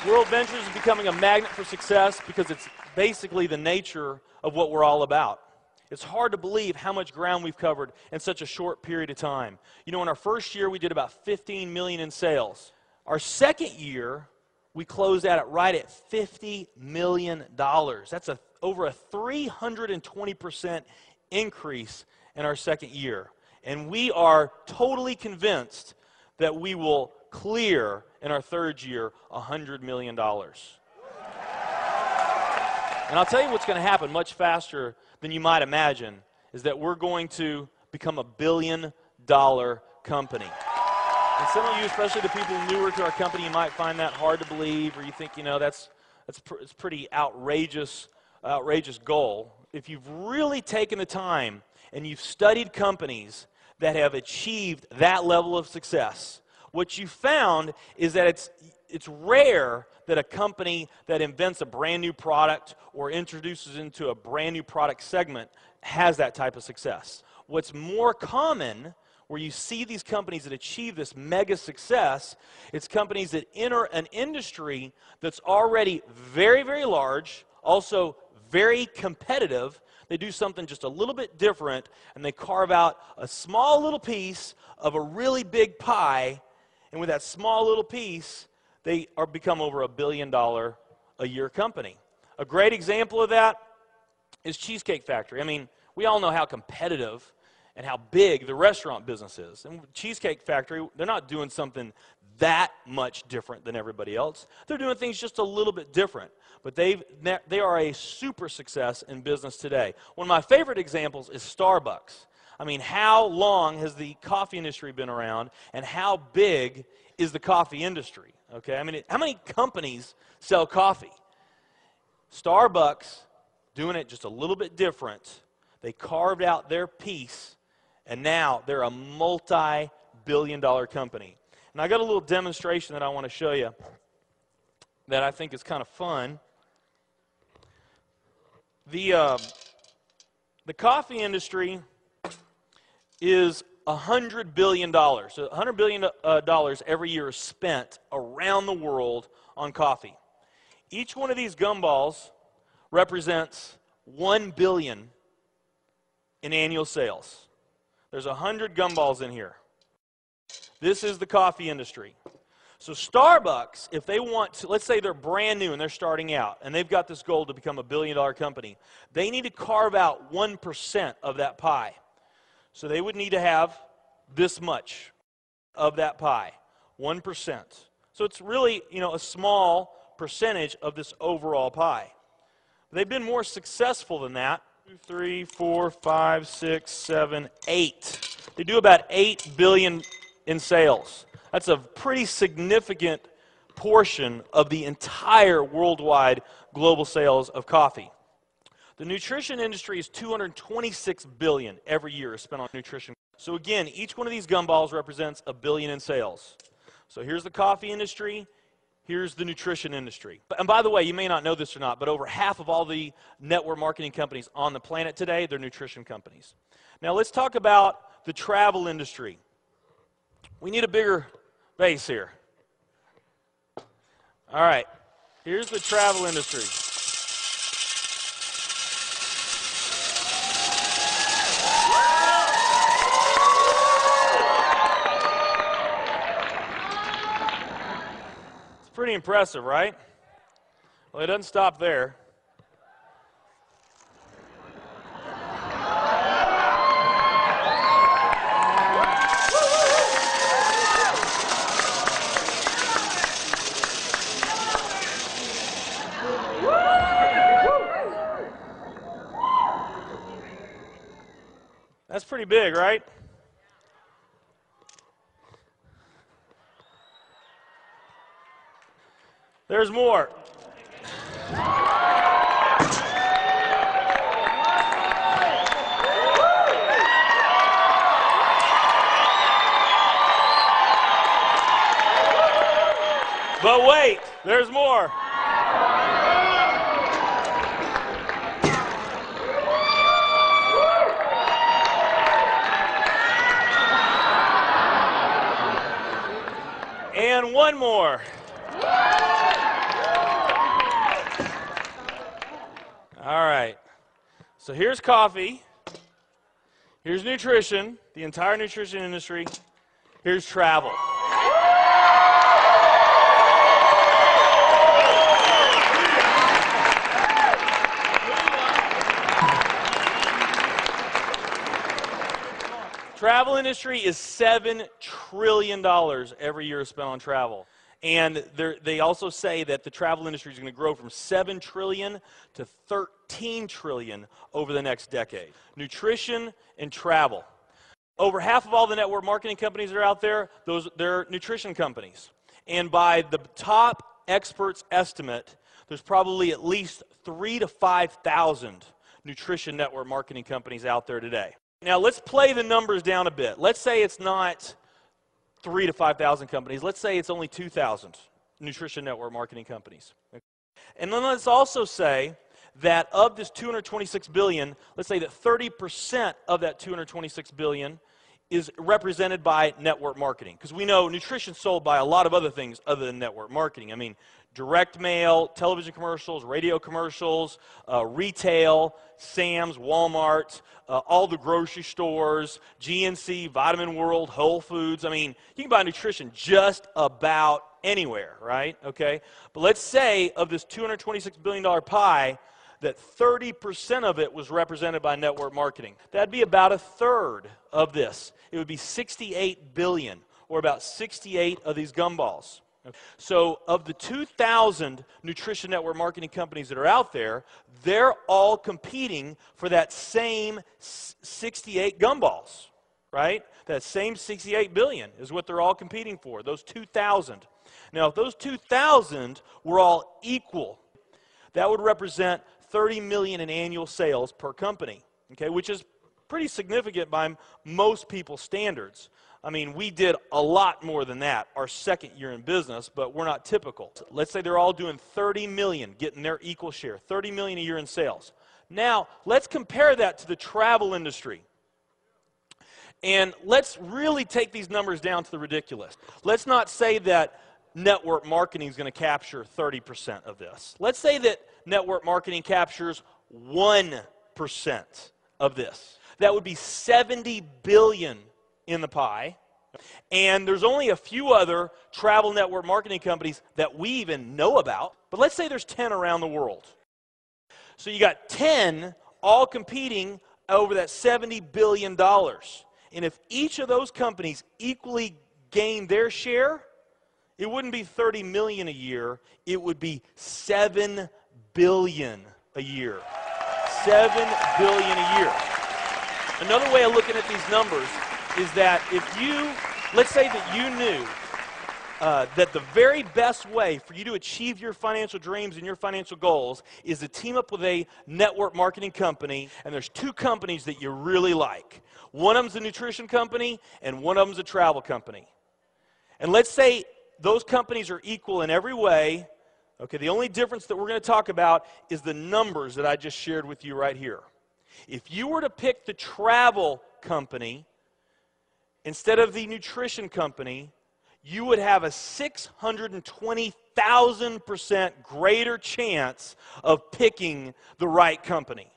WorldVentures is becoming a magnet for success because it's basically the nature of what we're all about. It's hard to believe how much ground we've covered in such a short period of time. You know, in our first year, we did about 15 million in sales. Our second year, we closed out right at $50 million. That's over a 320% increase in our second year. And we are totally convinced that we will clear in our third year $100 million. And I'll tell you what's going to happen much faster than you might imagine is that we're going to become a billion-dollar company. And some of you, especially the people newer to our company, you might find that hard to believe, or you think, you know, it's pretty outrageous goal. If you've really taken the time and you've studied companies that have achieved that level of success, what you found is that it's rare that a company that invents a brand new product or introduces into a brand new product segment has that type of success. What's more common, where you see these companies that achieve this mega success, it's companies that enter an industry that's already very, very large, also very competitive. They do something just a little bit different, and they carve out a small little piece of a really big pie, and with that small little piece, they become over $1 billion a year company. A great example of that is Cheesecake Factory. I mean, we all know how competitive and how big the restaurant business is. And Cheesecake Factory, they're not doing something that much different than everybody else. They're doing things just a little bit different. But they are a super success in business today. One of my favorite examples is Starbucks. I mean, how long has the coffee industry been around, and how big is the coffee industry? Okay, I mean, how many companies sell coffee? Starbucks, doing it just a little bit different. They carved out their piece, and now they're a multi-billion-dollar company. And I got a little demonstration that I want to show you that I think is kind of fun. The coffee industry is $100 billion. So $100 billion every year is spent around the world on coffee. Each one of these gumballs represents $1 billion in annual sales. There's 100 gumballs in here. This is the coffee industry. So Starbucks, if they want to, let's say they're brand new and they're starting out, and they've got this goal to become a billion-dollar company, they need to carve out 1% of that pie. So they would need to have this much of that pie, 1%. So it's really, you know, a small percentage of this overall pie. They've been more successful than that. 2, 3, 4, 5, 6, 7, 8. They do about $8 billion in sales. That's a pretty significant portion of the entire worldwide global sales of coffee. The nutrition industry is $226 billion every year is spent on nutrition. So again, each one of these gumballs represents $1 billion in sales. So here's the coffee industry, here's the nutrition industry. And by the way, you may not know this or not, but over half of all the network marketing companies on the planet today, they're nutrition companies. Now let's talk about the travel industry. We need a bigger base here. All right, here's the travel industry. Pretty impressive, right? Well, it doesn't stop there. That's pretty big, right? There's more. But wait, there's more. And one more. All right. So here's coffee. Here's nutrition, the entire nutrition industry. Here's travel. Travel industry is $7 trillion every year spent on travel. And they also say that the travel industry is going to grow from $7 trillion to $13 trillion over the next decade. Nutrition and travel. Over half of all the network marketing companies that are out there, they're nutrition companies. And by the top experts' estimate, there's probably at least 3,000 to 5,000 nutrition network marketing companies out there today. Now let's play the numbers down a bit. Let's say it's not 3,000 to 5,000 companies. Let's say it's only 2,000 nutrition network marketing companies. And then let's also say that of this $226 billion, let's say that 30% of that $226 billion is represented by network marketing. Because we know nutrition's sold by a lot of other things other than network marketing. I mean, direct mail, television commercials, radio commercials, retail, Sam's, Walmart, all the grocery stores, GNC, Vitamin World, Whole Foods. I mean, you can buy nutrition just about anywhere, right? Okay? But let's say of this $226 billion pie, that 30% of it was represented by network marketing. That'd be about a third of this. It would be 68 billion, or about 68 of these gumballs. So of the 2,000 nutrition network marketing companies that are out there, they're all competing for that same 68 gumballs, right? That same 68 billion is what they're all competing for, those 2,000. Now, if those 2,000 were all equal, that would represent 30 million in annual sales per company, okay, which is pretty significant by most people's standards. I mean, we did a lot more than that our second year in business, but we're not typical. Let's say they're all doing 30 million, getting their equal share, 30 million a year in sales. Now, let's compare that to the travel industry. And let's really take these numbers down to the ridiculous. Let's not say that network marketing is going to capture 30% of this. Let's say that network marketing captures 1% of this. That would be 70 billion in the pie. And there's only a few other travel network marketing companies that we even know about. But let's say there's 10 around the world. So you got 10 all competing over that $70 billion. And if each of those companies equally gain their share, it wouldn't be 30 million a year, it would be 7 billion a year. 7 billion a year. Another way of looking at these numbers is that if you, let's say that you knew that the very best way for you to achieve your financial dreams and your financial goals is to team up with a network marketing company, and there's two companies that you really like. One of them's a nutrition company, and one of them's a travel company. And let's say those companies are equal in every way. Okay, the only difference that we're going to talk about is the numbers that I just shared with you right here. If you were to pick the travel company instead of the nutrition company, you would have a 620,000% greater chance of picking the right company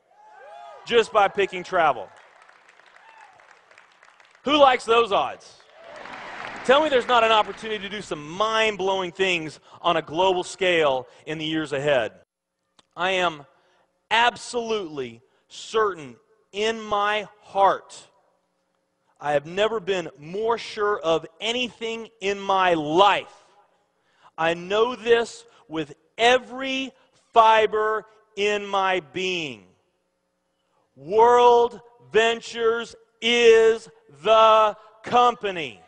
just by picking travel. Who likes those odds? Tell me there's not an opportunity to do some mind-blowing things on a global scale in the years ahead. I am absolutely certain in my heart, I have never been more sure of anything in my life. I know this with every fiber in my being. WorldVentures is the company.